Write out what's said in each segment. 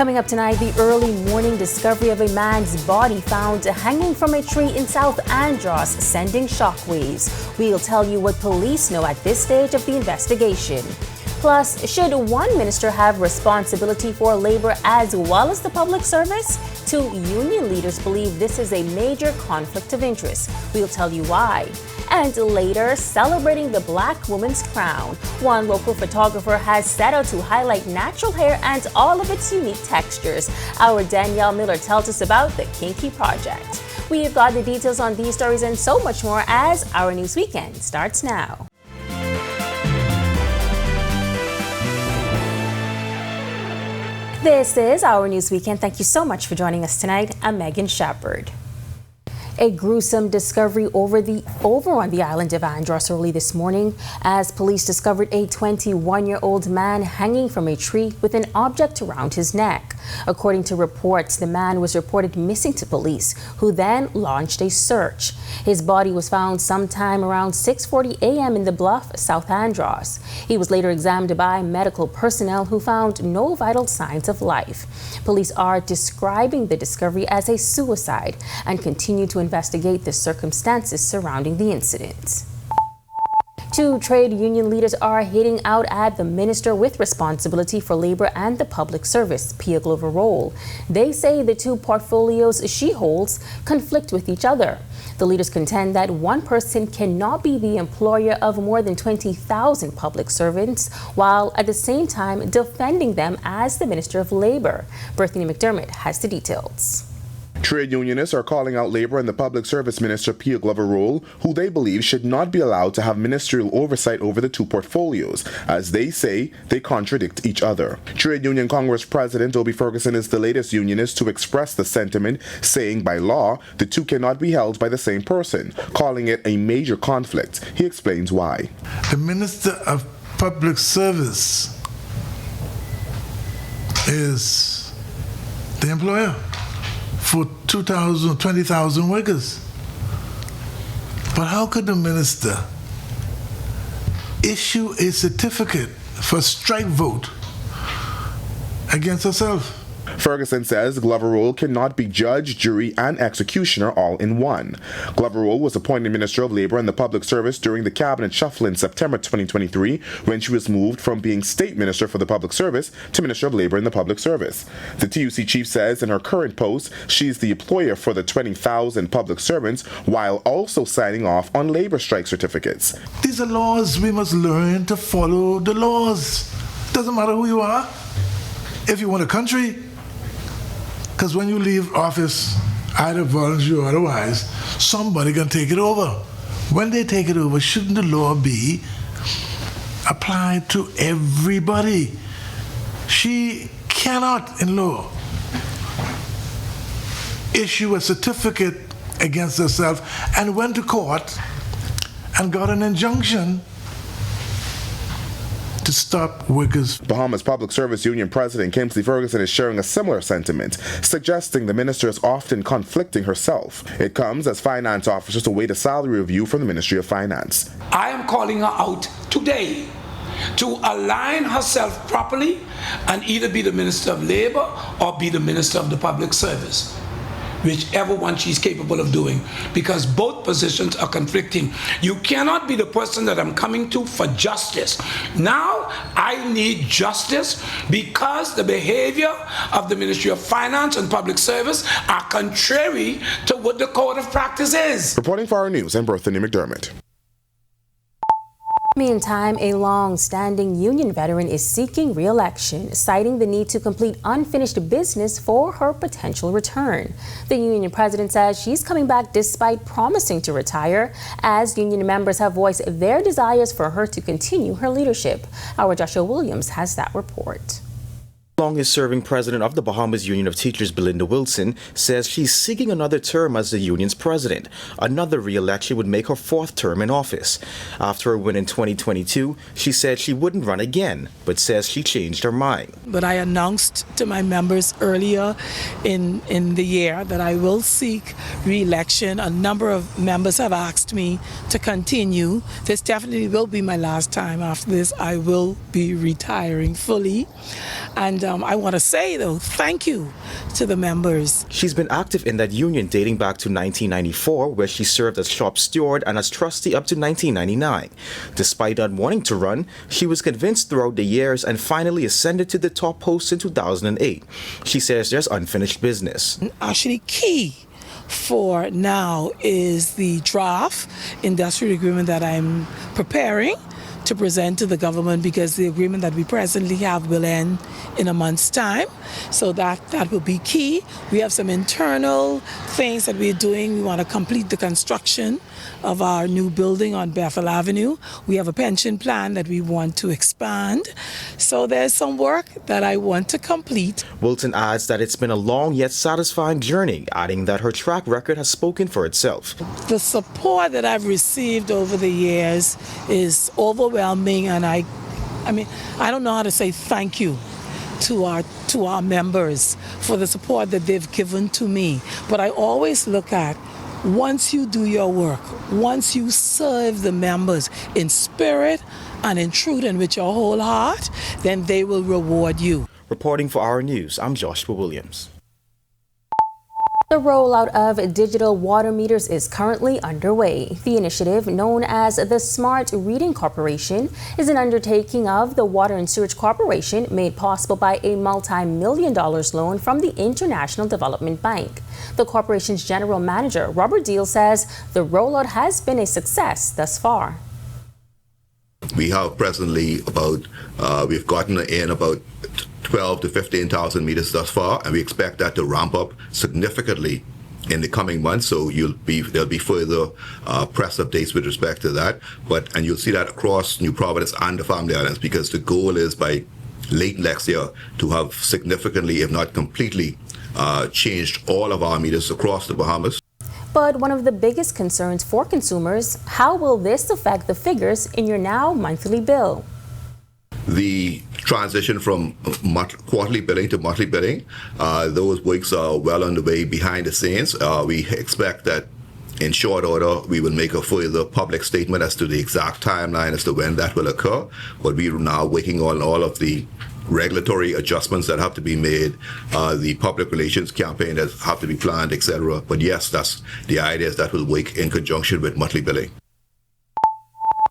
Coming up tonight, the early morning discovery of a man's body found hanging from a tree in South Andros, sending shockwaves. We'll tell you what police know at this stage of the investigation. Plus, should one minister have responsibility for labor as well as the public service? Two union leaders believe this is a major conflict of interest. We'll tell you why. And later, celebrating the Black woman's crown. One local photographer has set out to highlight natural hair and all of its unique textures. Our Danielle Miller tells us about the Kinky Project. We've got the details on these stories and so much more as Our News Weekend starts now. This is Our News Weekend. Thank you so much for joining us tonight. I'm Megan Shepard. A gruesome discovery over on the island of Andros early this morning as police discovered a 21-year-old man hanging from a tree with an object around his neck. According to reports, the man was reported missing to police, who then launched a search. His body was found sometime around 6:40 a.m. in the Bluff, South Andros. He was later examined by medical personnel who found no vital signs of life. Police are describing the discovery as a suicide and continue to investigate the circumstances surrounding the incident. Two trade union leaders are hitting out at the minister with responsibility for labor and the public service, Pia Glover-Roll. They say the two portfolios she holds conflict with each other. The leaders contend that one person cannot be the employer of more than 20,000 public servants, while at the same time defending them as the Minister of Labor. Berthany McDermott has the details. Trade unionists are calling out Labor and the Public Service Minister Pia Glover-Roll, who they believe should not be allowed to have ministerial oversight over the two portfolios, as they say they contradict each other. Trade Union Congress President Obie Ferguson is the latest unionist to express the sentiment, saying by law the two cannot be held by the same person, calling it a major conflict. He explains why. The Minister of Public Service is the employer for 20,000 workers. But how could the minister issue a certificate for strike vote against herself? Ferguson says Glover-Roll cannot be judge, jury, and executioner all in one. Glover-Roll was appointed Minister of Labor and the Public Service during the cabinet shuffle in September 2023, when she was moved from being State Minister for the Public Service to Minister of Labor and the Public Service. The TUC chief says in her current post, she's the employer for the 20,000 public servants while also signing off on labor strike certificates. These are laws. We must learn to follow the laws. Doesn't matter who you are. If you want a country, because when you leave office, either voluntary or otherwise, somebody can take it over. When they take it over, shouldn't the law be applied to everybody? She cannot, in law, issue a certificate against herself and went to court and got an injunction to stop workers. Bahamas Public Service Union President Kingsley Ferguson is sharing a similar sentiment, suggesting the minister is often conflicting herself. It comes as finance officers await a salary review from the Ministry of Finance. I am calling her out today to align herself properly and either be the Minister of Labor or be the Minister of the Public Service, whichever one she's capable of doing, because both positions are conflicting. You cannot be the person that I'm coming to for justice. Now I need justice because the behavior of the Ministry of Finance and Public Service are contrary to what the code of practice is. Reporting for Our News, I'm Berthany McDermott. Meantime, a long-standing union veteran is seeking re-election, citing the need to complete unfinished business for her potential return. The union president says she's coming back despite promising to retire, as union members have voiced their desires for her to continue her leadership. Our Joshua Williams has that report. Longest-serving president of the Bahamas Union of Teachers, Belinda Wilson, says she's seeking another term as the union's president. Another re-election would make her fourth term in office. After her win in 2022, she said she wouldn't run again, but says she changed her mind. But I announced to my members earlier in the year that I will seek re-election. A number of members have asked me to continue. This definitely will be my last time. After this, I will be retiring fully. And I want to say, though, thank you to the members. She's been active in that union dating back to 1994, where she served as shop steward and as trustee up to 1999. Despite not wanting to run, she was convinced throughout the years and finally ascended to the top post in 2008. She says there's unfinished business. Actually, key for now is the draft industrial agreement that I'm preparing to present to the government, because the agreement that we presently have will end in a month's time. So that will be key. We have some internal things that we're doing. We want to complete the construction of our new building on Bethel Avenue. We have a pension plan that we want to expand. So there's some work that I want to complete. Wilson adds that it's been a long yet satisfying journey, adding that her track record has spoken for itself. The support that I've received over the years is overwhelming, and I mean, I don't know how to say thank you to our members for the support that they've given to me. But I always look at, once you do your work, once you serve the members in spirit and in truth and with your whole heart, then they will reward you. Reporting for Our News, I'm Joshua Williams. The rollout of digital water meters is currently underway. The initiative, known as the Smart Reading Corporation, is an undertaking of the Water and Sewage Corporation, made possible by a multi-million-dollar loan from the International Development Bank. The corporation's general manager, Robert Deal, says the rollout has been a success thus far. We have presently we've gotten in about 12 to 15,000 meters thus far, and we expect that to ramp up significantly in the coming months. So there'll be further press updates with respect to that. And you'll see that across New Providence and the Family Islands, because the goal is by late next year to have significantly, if not completely, changed all of our meters across the Bahamas. But one of the biggest concerns for consumers, how will this affect the figures in your now monthly bill? The transition from quarterly billing to monthly billing, those works are well underway behind the scenes. We expect that in short order we will make a further public statement as to the exact timeline as to when that will occur. But we are now working on all of the regulatory adjustments that have to be made, the public relations campaign that have to be planned, etc. But yes, that's the idea, is that will work in conjunction with monthly billing.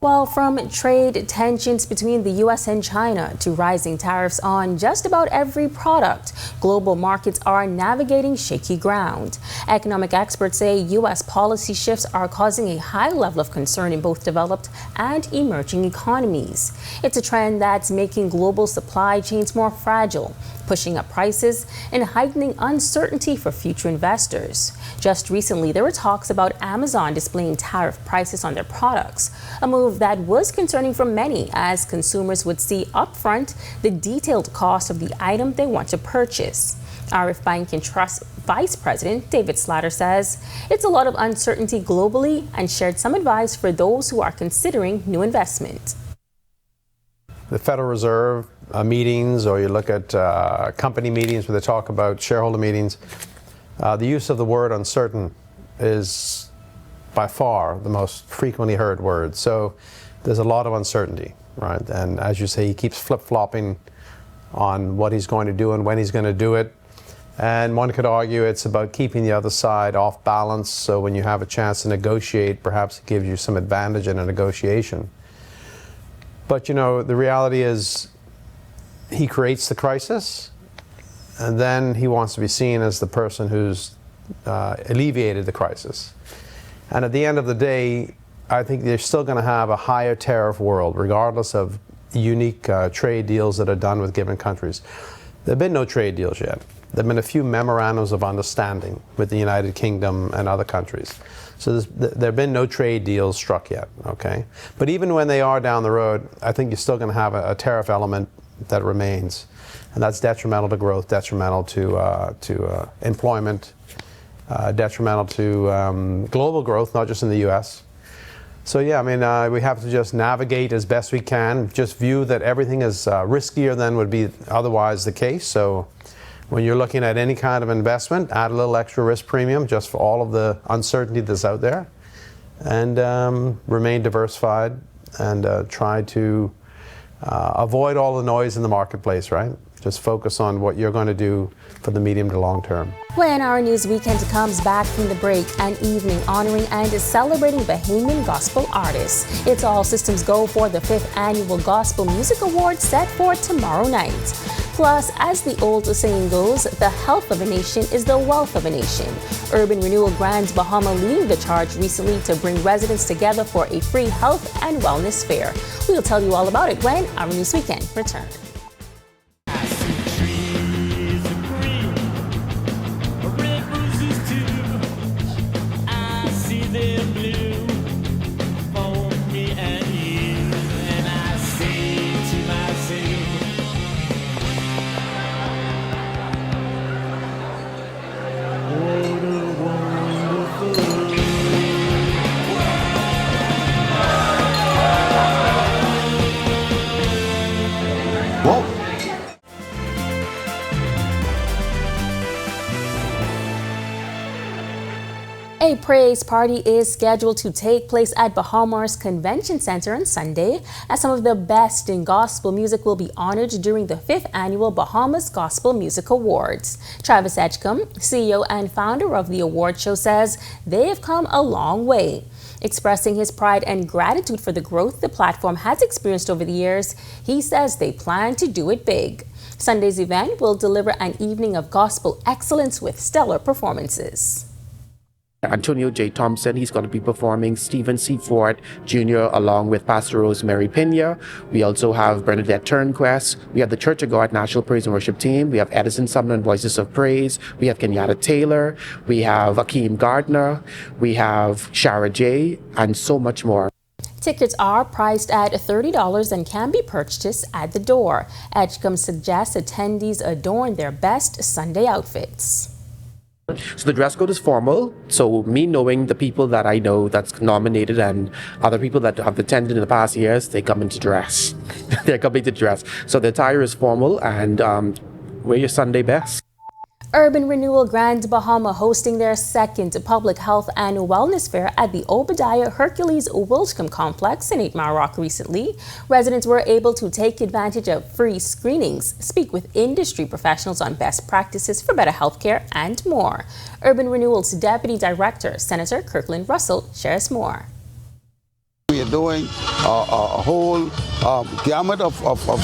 Well, from trade tensions between the U.S. and China to rising tariffs on just about every product, global markets are navigating shaky ground. Economic experts say U.S. policy shifts are causing a high level of concern in both developed and emerging economies. It's a trend that's making global supply chains more fragile, pushing up prices and heightening uncertainty for future investors. Just recently, there were talks about Amazon displaying tariff prices on their products, a move that was concerning for many, as consumers would see upfront the detailed cost of the item they want to purchase. RF Bank and Trust Vice President David Slatter says it's a lot of uncertainty globally, and shared some advice for those who are considering new investment. The Federal Reserve meetings, or you look at company meetings where they talk about shareholder meetings, the use of the word uncertain is by far the most frequently heard word. So there's a lot of uncertainty, right? And as you say, he keeps flip-flopping on what he's going to do and when he's going to do it. And one could argue it's about keeping the other side off balance, so when you have a chance to negotiate, perhaps it gives you some advantage in a negotiation. But you know, the reality is he creates the crisis, and then he wants to be seen as the person who's alleviated the crisis. And at the end of the day, I think they're still going to have a higher tariff world, regardless of unique trade deals that are done with given countries. There have been no trade deals yet. There have been a few memorandums of understanding with the United Kingdom and other countries. So there have been no trade deals struck yet, okay? But even when they are down the road, I think you're still going to have a tariff element that remains. And that's detrimental to growth, detrimental to employment, detrimental to global growth, not just in the U.S. So yeah, I mean, we have to just navigate as best we can, just view that everything is riskier than would be otherwise the case. So when you're looking at any kind of investment, add a little extra risk premium just for all of the uncertainty that's out there, and remain diversified, and try to avoid all the noise in the marketplace, right? Just focus on what you're going to do for the medium to long term. When our news weekend comes back from the break, an evening honoring and celebrating Bahamian gospel artists. It's all systems go for the 5th Annual Gospel Music Awards set for tomorrow night. Plus, as the old saying goes, the health of a nation is the wealth of a nation. Urban Renewal Grand Bahama leading the charge recently to bring residents together for a free health and wellness fair. We'll tell you all about it when our news weekend returns. A praise party is scheduled to take place at Bahamas Convention Center on Sunday, as some of the best in gospel music will be honored during the 5th Annual Bahamas Gospel Music Awards. Travis Edgecombe, CEO and founder of the award show, says they have come a long way. Expressing his pride and gratitude for the growth the platform has experienced over the years, he says they plan to do it big. Sunday's event will deliver an evening of gospel excellence with stellar performances. Antonio J. Thompson, he's going to be performing. Stephen C. Ford Jr. along with Pastor Rosemary Pena. We also have Bernadette Turnquest. We have the Church of God National Praise and Worship Team. We have Edison Sumner and Voices of Praise. We have Kenyatta Taylor. We have Akeem Gardner. We have Shara J. and so much more. Tickets are priced at $30 and can be purchased at the door. Edgecombe suggests attendees adorn their best Sunday outfits. So the dress code is formal. So me knowing the people that I know that's nominated and other people that have attended in the past years, they come into dress. They're coming to dress. So the attire is formal and wear your Sunday best. Urban Renewal Grand Bahama hosting their second public health and wellness fair at the Obadiah Hercules Wilcombe Complex in 8 Mile Rock recently. Residents were able to take advantage of free screenings, speak with industry professionals on best practices for better health care, and more. Urban Renewal's Deputy Director, Senator Kirkland Russell, shares more. We are doing a whole gamut of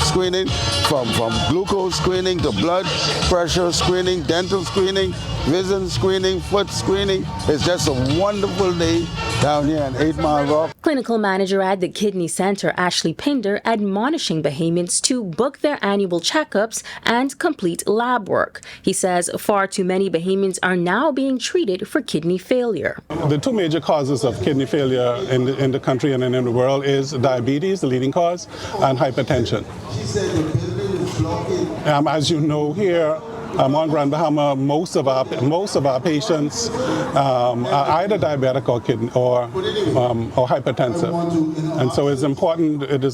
screening, from glucose screening to blood pressure screening, dental screening, vision screening, foot screening. It's just a wonderful day down here in 8 Mile Rock. Clinical manager at the Kidney Center, Ashley Pinder, admonishing Bahamians to book their annual checkups and complete lab work. He says far too many Bahamians are now being treated for kidney failure. The two major causes of kidney failure in the country and in the world is diabetes, the leading cause, and hypertension. As you know, here on Grand Bahama, most of our patients are either diabetic or kidney or hypertensive, and so it is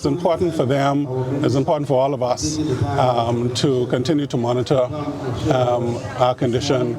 important for them, it's important for all of us to continue to monitor our condition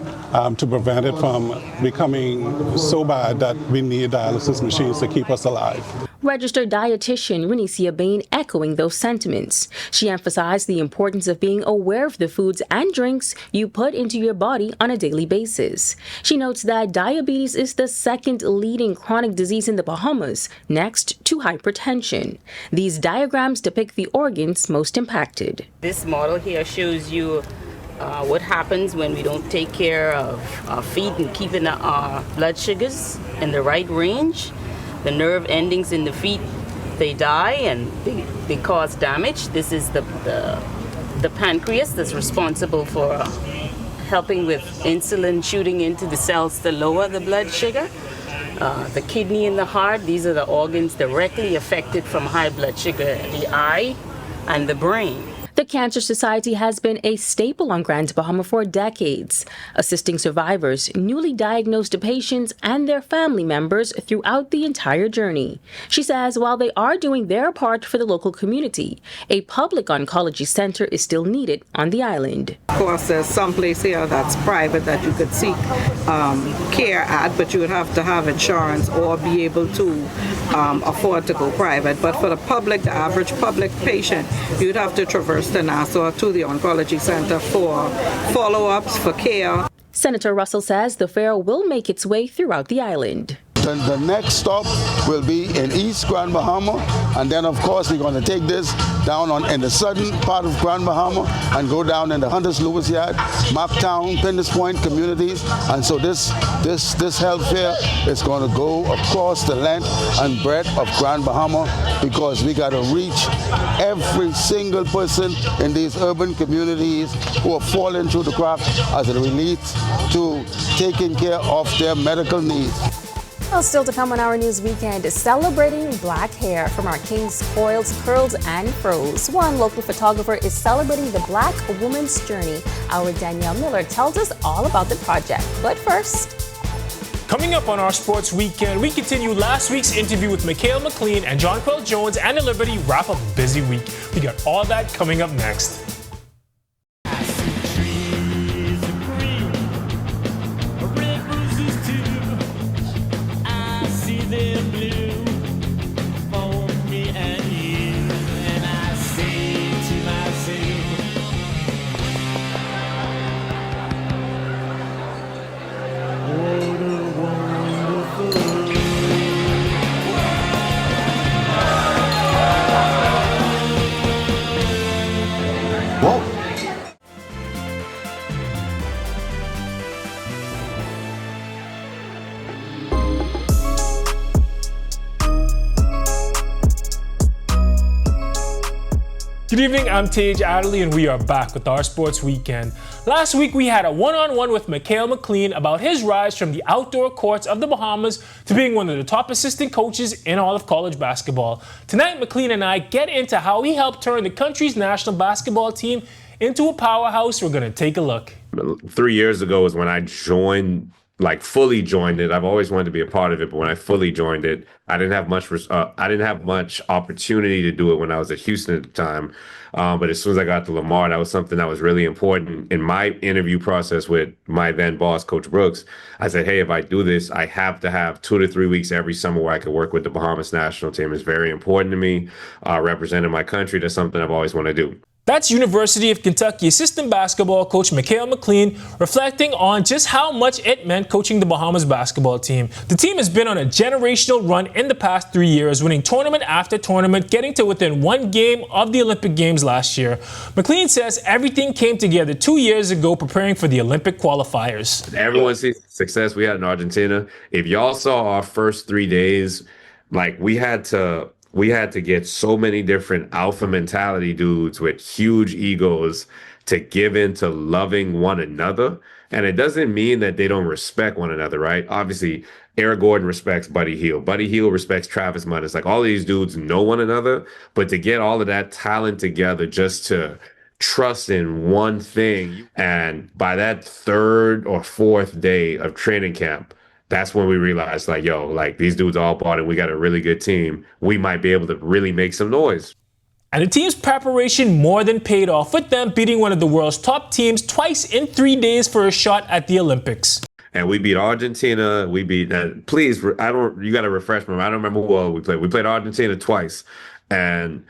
to prevent it from becoming so bad that we need dialysis machines to keep us alive. Registered dietitian Renicia Bain echoing those sentiments. She emphasized the importance of being aware of the foods and drinks you put into your body on a daily basis. She notes that diabetes is the second leading chronic disease in the Bahamas, next to hypertension. These diagrams depict the organs most impacted. This model here shows you what happens when we don't take care of our feet and keeping our blood sugars in the right range. The nerve endings in the feet, they die and they cause damage. This is the pancreas that's responsible for helping with insulin shooting into the cells to lower the blood sugar. The kidney and the heart, these are the organs directly affected from high blood sugar, the eye and the brain. The Cancer Society has been a staple on Grand Bahama for decades, assisting survivors, newly diagnosed patients, and their family members throughout the entire journey. She says while they are doing their part for the local community, a public oncology center is still needed on the island. Of course, there's some place here that's private that you could seek care at, but you would have to have insurance or be able to afford to go private. But for the public, the average public patient, you'd have to traverse to Nassau to the Oncology Center for follow-ups, for care. Senator Russell says the fair will make its way throughout the island. The next stop will be in East Grand Bahama, and then of course we're going to take this down in the southern part of Grand Bahama and go down in the Hunters Lewis Yard, Marktown, Pinders Point communities, and so this health fair is going to go across the length and breadth of Grand Bahama, because we got to reach every single person in these urban communities who are falling through the cracks as it relates to taking care of their medical needs. Well, still to come on Our News Weekend, celebrating black hair from our kings, coils, curls, and fros. One local photographer is celebrating the black woman's journey. Our Danielle Miller tells us all about the project. But first, coming up on our Sports Weekend, we continue last week's interview with Mikhail McLean and John Quill Jones, and the Liberty wrap up a busy week. We got all that coming up next. Good evening, I'm Tage Adderley, and we are back with our Sports Weekend. Last week, we had a one-on-one with Mikhail McLean about his rise from the outdoor courts of the Bahamas to being one of the top assistant coaches in all of college basketball. Tonight, McLean and I get into how he helped turn the country's national basketball team into a powerhouse. We're going to take a look. 3 years ago is when I joined, fully joined it. I've always wanted to be a part of it, but when I fully joined it, I didn't have much opportunity to do it when I was at Houston at the time. But as soon as I got to Lamar, that was something that was really important. In my interview process with my then boss, Coach Brooks, I said, hey, if I do this, I have to have 2 to 3 weeks every summer where I could work with the Bahamas national team. It's very important to me, representing my country. That's something I've always wanted to do. That's University of Kentucky assistant basketball coach Mikhail McLean reflecting on just how much it meant coaching the Bahamas basketball team. The team has been on a generational run in the past 3 years, winning tournament after tournament, getting to within one game of the Olympic Games last year. McLean says everything came together 2 years ago preparing for the Olympic qualifiers. Everyone sees the success we had in Argentina. If y'all saw our first 3 days, we had to get so many different alpha mentality dudes with huge egos to give in to loving one another. And it doesn't mean that they don't respect one another, right? Obviously, Eric Gordon respects Buddy Hield. Buddy Hield respects Travis Munn. It's like all these dudes know one another, but to get all of that talent together just to trust in one thing. And by that third or fourth day of training camp, that's when we realized, these dudes all bought it. We got a really good team. We might be able to really make some noise. And the team's preparation more than paid off, with them beating one of the world's top teams twice in 3 days for a shot at the Olympics. And we beat Argentina. You got to refresh me. I don't remember who all we played. We played Argentina twice. And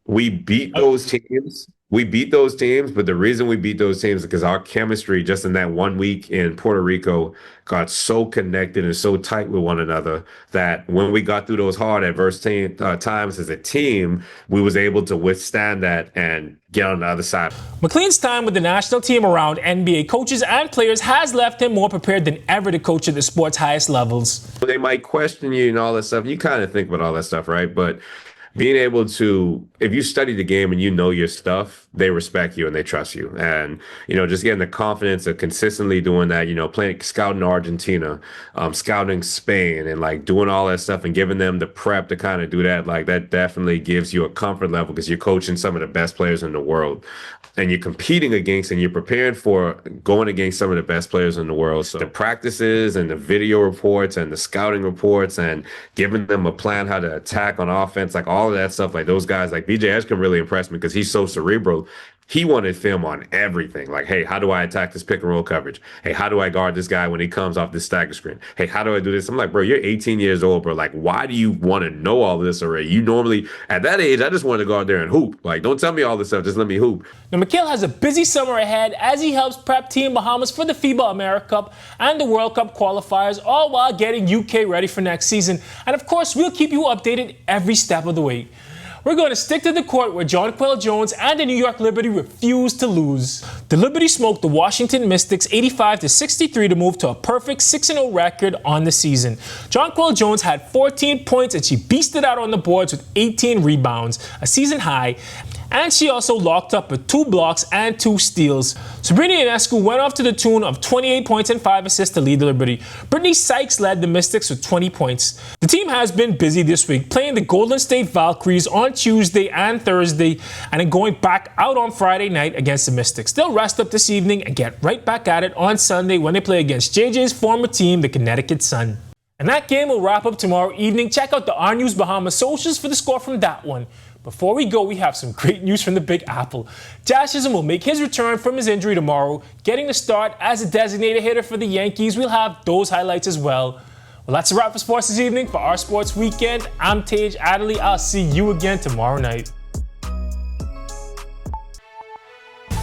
we beat those teams. But the reason we beat those teams is because our chemistry just in that 1 week in Puerto Rico got so connected and so tight with one another that when we got through those hard adverse times as a team, we was able to withstand that and get on the other side. McLean's time with the national team around NBA coaches and players has left him more prepared than ever to coach at the sport's highest levels. They might question you and all that stuff. You kind of think about all that stuff, right? But being able to, if you study the game and you know your stuff, they respect you and they trust you. And, just getting the confidence of consistently doing that, scouting Argentina, scouting Spain, and doing all that stuff and giving them the prep to kind of do that, that definitely gives you a comfort level because you're coaching some of the best players in the world. And you're competing against and you're prepared for going against some of the best players in the world. So the practices and the video reports and the scouting reports and giving them a plan how to attack on offense, all of that stuff, those guys, BJ Edgecombe really impressed me because he's so cerebral. He wanted film on everything. Like, hey, how do I attack this pick and roll coverage? Hey, how do I guard this guy when he comes off this stagger screen? Hey, how do I do this? I'm like, bro, you're 18 years old, bro. Like, why do you want to know all this already? You normally, at that age, I just want to go out there and hoop. Like, don't tell me all this stuff. Just let me hoop. Now, Mikhail has a busy summer ahead as he helps prep Team Bahamas for the FIBA America Cup and the World Cup qualifiers, all while getting UK ready for next season. And of course, we'll keep you updated every step of the way. We're going to stick to the court where Jonquel Jones and the New York Liberty refuse to lose. The Liberty smoked the Washington Mystics 85-63 to move to a perfect 6-0 record on the season. Jonquel Jones had 14 points and she beasted out on the boards with 18 rebounds, a season high. And she also locked up with 2 blocks and 2 steals. Sabrina Ionescu went off to the tune of 28 points and 5 assists to lead the Liberty. Brittany Sykes led the Mystics with 20 points. The team has been busy this week, playing the Golden State Valkyries on Tuesday and Thursday, and then going back out on Friday night against the Mystics. They'll rest up this evening and get right back at it on Sunday when they play against JJ's former team, the Connecticut Sun. And that game will wrap up tomorrow evening. Check out the Our News Bahamas socials for the score from that one. Before we go, we have some great news from the Big Apple. Josh Chisholm will make his return from his injury tomorrow, getting the start as a designated hitter for the Yankees. We'll have those highlights as well. Well, that's a wrap for sports this evening. For Our Sports Weekend, I'm Tej Adderley. I'll see you again tomorrow night.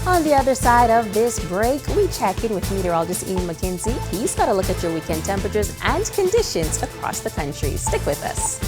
On the other side of this break, we check in with meteorologist Ian McKenzie. He's got a look at your weekend temperatures and conditions across the country. Stick with us.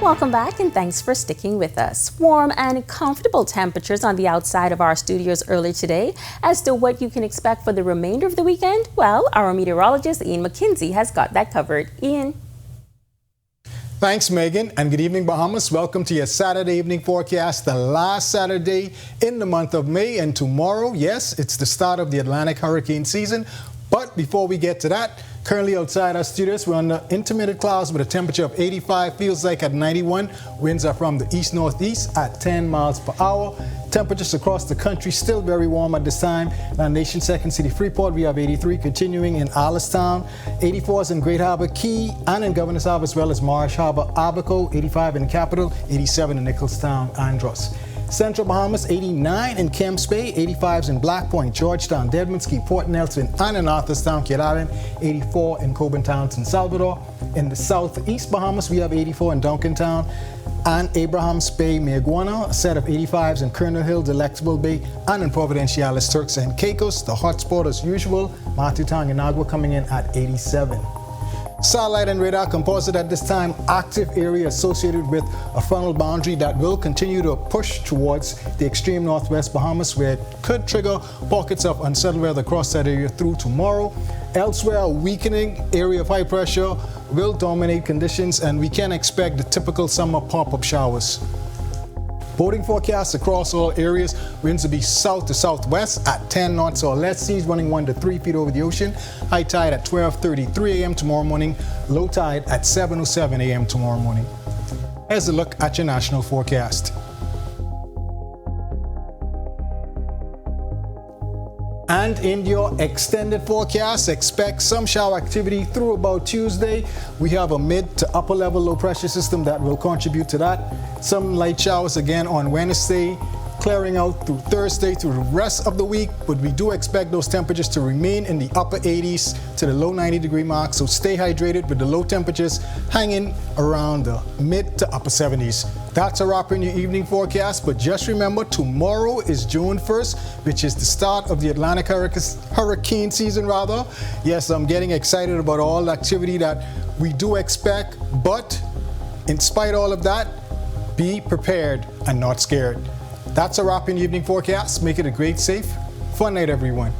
Welcome back and thanks for sticking with us. Warm and comfortable temperatures on the outside of our studios early today. As to what you can expect for the remainder of the weekend, well, our meteorologist Ian McKenzie has got that covered. Ian. Thanks, Megan, and good evening, Bahamas. Welcome to your Saturday evening forecast, the last Saturday in the month of May. And tomorrow, yes, it's the start of the Atlantic hurricane season. But before we get to that, currently outside our studios, we're under intermittent clouds with a temperature of 85, feels like at 91. Winds are from the east-northeast at 10 miles per hour. Temperatures across the country still very warm at this time. In our nation's second city, Freeport, we have 83, continuing in Allenstown. 84 is in Great Harbor, Key, and in Governor's Harbor, as well as Marsh Harbor, Abaco. 85 in Capital, 87 in Nicholstown, Andros. Central Bahamas, 89 in Kemps Bay, 85s in Black Point, Georgetown, Deadman's Key, Port Nelson, and in Arthurstown, Kidd Island, 84 in Coburn Town, San Salvador. In the southeast Bahamas, we have 84 in Duncantown and Abrahams Bay, Mayaguana, a set of 85s in Colonel Hill, Delectable Bay, and in Providenciales, Turks and Caicos. The hotspot as usual, Matutang and Agua coming in at 87. Satellite and radar composite at this time, active area associated with a frontal boundary that will continue to push towards the extreme northwest Bahamas, where it could trigger pockets of unsettled weather across that area through tomorrow. Elsewhere, a weakening area of high pressure will dominate conditions, and we can expect the typical summer pop-up showers. Boating forecasts across all areas. Winds will be south to southwest at 10 knots or less. Seas running 1 to 3 feet over the ocean. High tide at 12:33 a.m. tomorrow morning. Low tide at 7:07 a.m. tomorrow morning. Here's a look at your national forecast. And in your extended forecast, expect some shower activity through about Tuesday. We have a mid to upper level low pressure system that will contribute to that. Some light showers again on Wednesday, clearing out through Thursday through the rest of the week, but we do expect those temperatures to remain in the upper 80s to the low 90-degree mark, so stay hydrated with the low temperatures hanging around the mid to upper 70s. That's a wrap in your evening forecast, but just remember, tomorrow is June 1st, which is the start of the Atlantic hurricane season, rather. Yes, I'm getting excited about all the activity that we do expect, but in spite of all of that, be prepared and not scared. That's a wrap in the evening forecast. Make it a great, safe, fun night, everyone.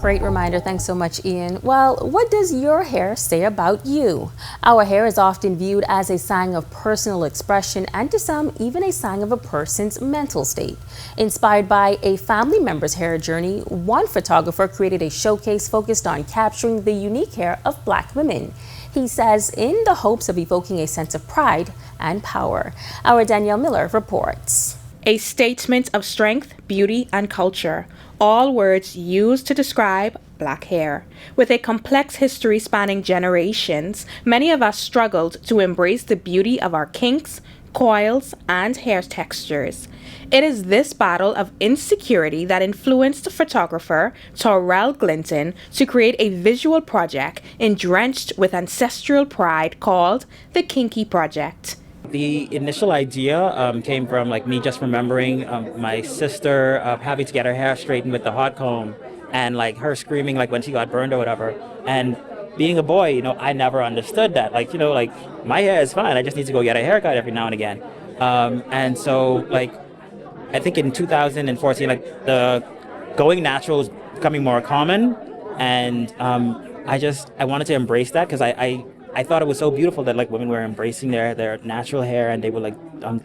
Great reminder. Thanks so much, Ian. Well, what does your hair say about you? Our hair is often viewed as a sign of personal expression and to some, even a sign of a person's mental state. Inspired by a family member's hair journey, one photographer created a showcase focused on capturing the unique hair of Black women. He says in the hopes of evoking a sense of pride and power. Our Danielle Miller reports. A statement of strength, beauty, and culture, all words used to describe Black hair. With a complex history spanning generations, many of us struggled to embrace the beauty of our kinks, coils, and hair textures. It is this battle of insecurity that influenced photographer Torrell Glinton to create a visual project drenched with ancestral pride called the Kinky Project. The initial idea came from me just remembering my sister having to get her hair straightened with the hot comb and her screaming when she got burned or whatever. And being a boy, I never understood that. My hair is fine. I just need to go get a haircut every now and again. And so I think in 2014, the going natural was becoming more common. And I wanted to embrace that because I thought it was so beautiful that women were embracing their natural hair and they were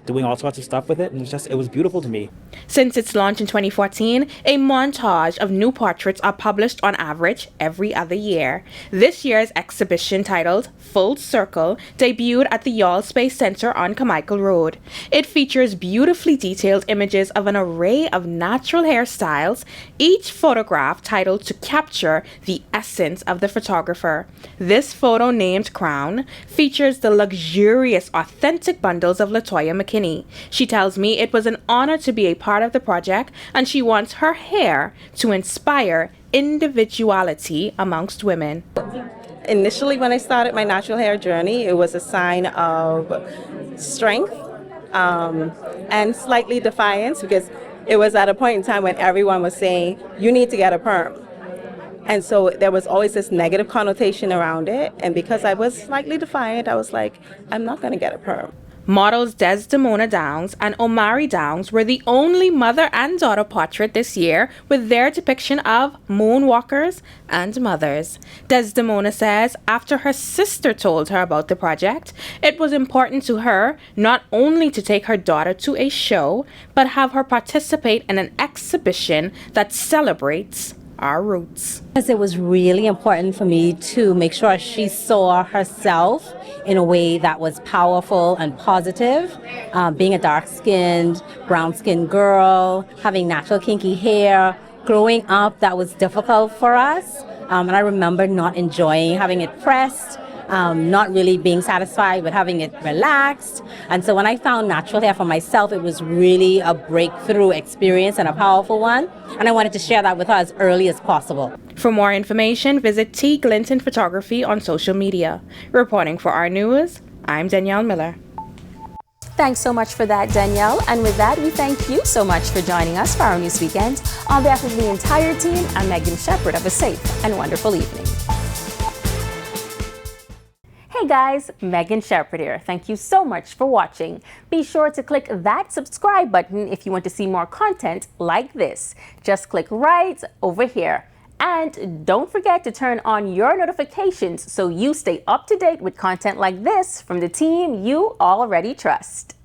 doing all sorts of stuff with it, and it was beautiful to me. Since its launch in 2014, a montage of new portraits are published on average every other year. This year's exhibition, titled Full Circle, debuted at the Yall Space Center on Carmichael Road. It features beautifully detailed images of an array of natural hairstyles, each photograph titled to capture the essence of the photographer. This photo, named Crown, features the luxurious, authentic bundles of LaToya McKinney. She tells me it was an honor to be a part of the project, and she wants her hair to inspire individuality amongst women. Initially, when I started my natural hair journey, it was a sign of strength and slightly defiance, because it was at a point in time when everyone was saying, you need to get a perm. And so there was always this negative connotation around it. And because I was slightly defiant, I was like, I'm not going to get a perm. Models Desdemona Downs and Omari Downs were the only mother and daughter portrait this year with their depiction of moonwalkers and mothers. Desdemona says after her sister told her about the project, it was important to her not only to take her daughter to a show, but have her participate in an exhibition that celebrates our roots. Because it was really important for me to make sure she saw herself in a way that was powerful and positive. Being a dark-skinned, brown-skinned girl, having natural kinky hair, growing up, that was difficult for us. And I remember not enjoying having it pressed, not really being satisfied with having it relaxed. And so when I found natural hair for myself, it was really a breakthrough experience and a powerful one. And I wanted to share that with her as early as possible. For more information, visit T. Glinton Photography on social media. Reporting for Our News, I'm Danielle Miller. Thanks so much for that, Danielle. And with that, we thank you so much for joining us for Our News Weekend. On behalf of the entire team, I'm Megan Shepherd. Have a safe and wonderful evening. Hey guys, Megan Shepherd here. Thank you so much for watching. Be sure to click that subscribe button if you want to see more content like this. Just click right over here. And don't forget to turn on your notifications so you stay up to date with content like this from the team you already trust.